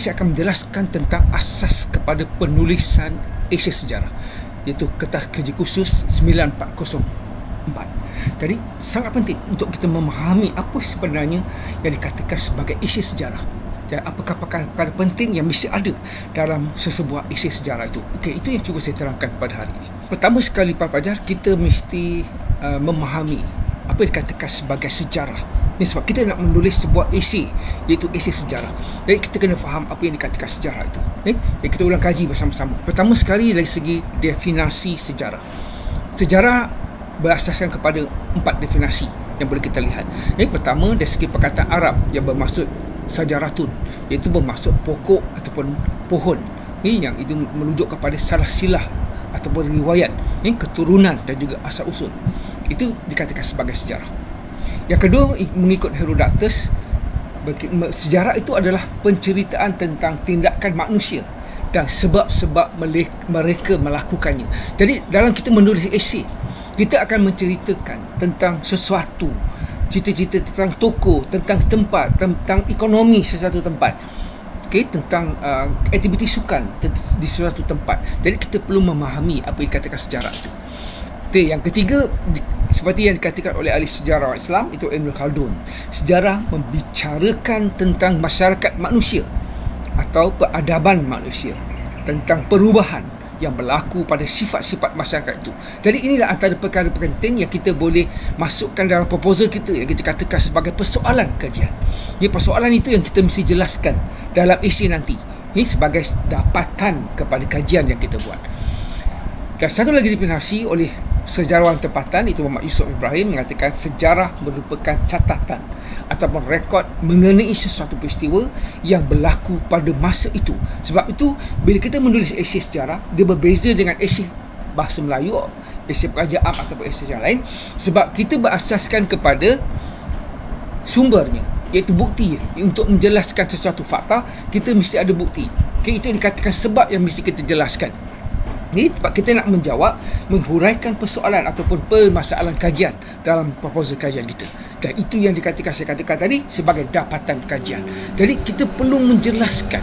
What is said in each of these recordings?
Saya akan menjelaskan tentang asas kepada penulisan esei sejarah, iaitu Kertas Kerja Khusus 9404. Jadi sangat penting untuk kita memahami apa sebenarnya yang dikatakan sebagai esei sejarah dan apakah perkara-perkara penting yang mesti ada dalam sesebuah esei sejarah itu. Okey, itu yang cuba saya terangkan pada hari ini. Pertama sekali para pelajar, kita mesti memahami apa yang dikatakan sebagai sejarah. Ini sebab kita nak menulis sebuah esei, iaitu esei sejarah. Jadi kita kena faham apa yang dikatakan sejarah itu. Jadi kita ulang kaji bersama-sama. Pertama sekali dari segi definasi sejarah. Sejarah berasaskan kepada 4 definisi yang boleh kita lihat. Pertama, dari segi perkataan Arab yang bermaksud sajaratun, iaitu bermaksud pokok ataupun pohon. Yang itu merujuk kepada salah silah ataupun riwayat, keturunan dan juga asal usul. Itu dikatakan sebagai sejarah. Yang kedua, mengikut Herodotus, sejarah itu adalah penceritaan tentang tindakan manusia dan sebab-sebab mereka melakukannya. Jadi dalam kita menulis esei, kita akan menceritakan tentang sesuatu, cerita-cerita tentang tokoh, tentang tempat, tentang ekonomi sesuatu tempat, tentang aktiviti sukan di suatu tempat. Jadi kita perlu memahami apa yang dikatakan sejarah itu. Yang ketiga, seperti yang dikatakan oleh ahli sejarah Islam, itu Ibn Khaldun, sejarah membicarakan tentang masyarakat manusia atau peradaban manusia, tentang perubahan yang berlaku pada sifat-sifat masyarakat itu. Jadi inilah antara perkara penting yang kita boleh masukkan dalam proposal kita, yang kita katakan sebagai persoalan kajian. Jadi persoalan itu yang kita mesti jelaskan dalam esei nanti. Ini sebagai dapatan kepada kajian yang kita buat. Dan satu lagi definisi oleh sejarawan tempatan, itu Muhammad Yusuf Ibrahim, mengatakan sejarah merupakan catatan ataupun rekod mengenai sesuatu peristiwa yang berlaku pada masa itu. Sebab itu, bila kita menulis esei sejarah, dia berbeza dengan esei bahasa Melayu, esei kerajaan ataupun esei yang lain, sebab kita berasaskan kepada sumbernya, iaitu bukti. Untuk menjelaskan sesuatu fakta, kita mesti ada bukti. Itu dikatakan sebab yang mesti kita jelaskan. Ini sebab kita nak menjawab, menghuraikan persoalan ataupun permasalahan kajian dalam proposal kajian kita. Dan itu yang saya katakan tadi sebagai dapatan kajian. Jadi kita perlu menjelaskan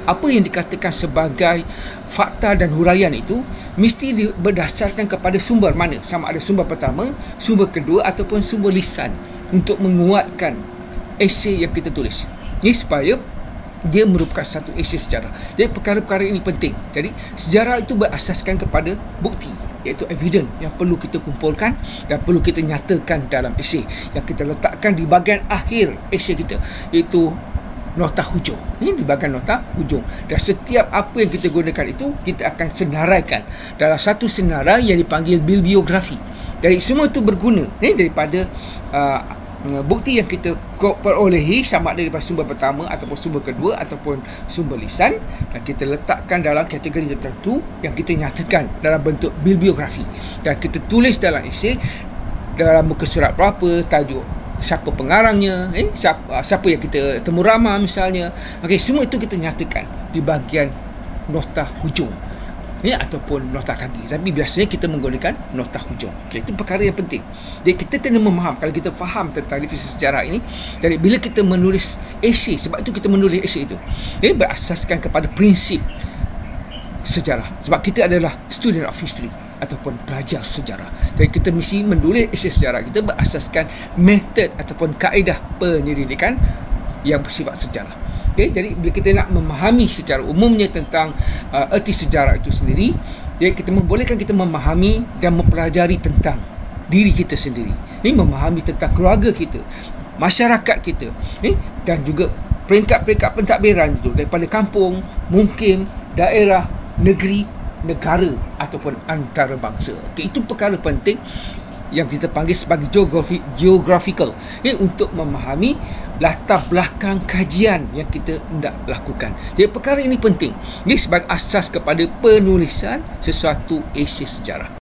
apa yang dikatakan sebagai fakta dan huraian itu mesti berdasarkan kepada sumber mana. Sama ada sumber pertama, sumber kedua ataupun sumber lisan untuk menguatkan esei yang kita tulis. Ini supaya dia merupakan satu esei sejarah. Jadi perkara-perkara ini penting. Jadi sejarah itu berasaskan kepada bukti, iaitu evidence yang perlu kita kumpulkan dan perlu kita nyatakan dalam esei yang kita letakkan di bahagian akhir esei kita, iaitu nota hujung. Ini di bahagian nota hujung. Dan setiap apa yang kita gunakan itu, kita akan senaraikan dalam satu senarai yang dipanggil bibliografi. Jadi semua itu berguna daripada bukti yang kita perolehi, sama ada daripada sumber pertama ataupun sumber kedua ataupun sumber lisan, dan kita letakkan dalam kategori tertentu yang kita nyatakan dalam bentuk bibliografi, dan kita tulis dalam esei dalam muka surat berapa, tajuk siapa pengarangnya, siapa yang kita temu ramah misalnya. Semua itu kita nyatakan di bahagian nota hujung ataupun nota kaki. Tapi biasanya kita menggunakan nota hujung. Itu perkara yang penting. Jadi kita kena memaham, kalau kita faham tentang definisi sejarah ini, jadi bila kita menulis esei, sebab itu kita menulis esei itu berasaskan kepada prinsip sejarah. Sebab kita adalah student of history ataupun pelajar sejarah. Jadi kita mesti menulis esei sejarah kita berasaskan metod ataupun kaedah penyelidikan yang bersifat sejarah. Jadi bila kita nak memahami secara umumnya tentang erti sejarah itu sendiri, jadi kita membolehkan kita memahami dan mempelajari tentang diri kita sendiri, memahami tentang keluarga kita, masyarakat kita, dan juga peringkat-peringkat pentadbiran itu, daripada kampung, mungkin daerah, negeri, negara ataupun antarabangsa. Itu perkara penting yang kita panggil sebagai geographical, untuk memahami latar belakang kajian yang kita hendak lakukan. Jadi perkara ini penting. Ini sebagai asas kepada penulisan sesuatu esei sejarah.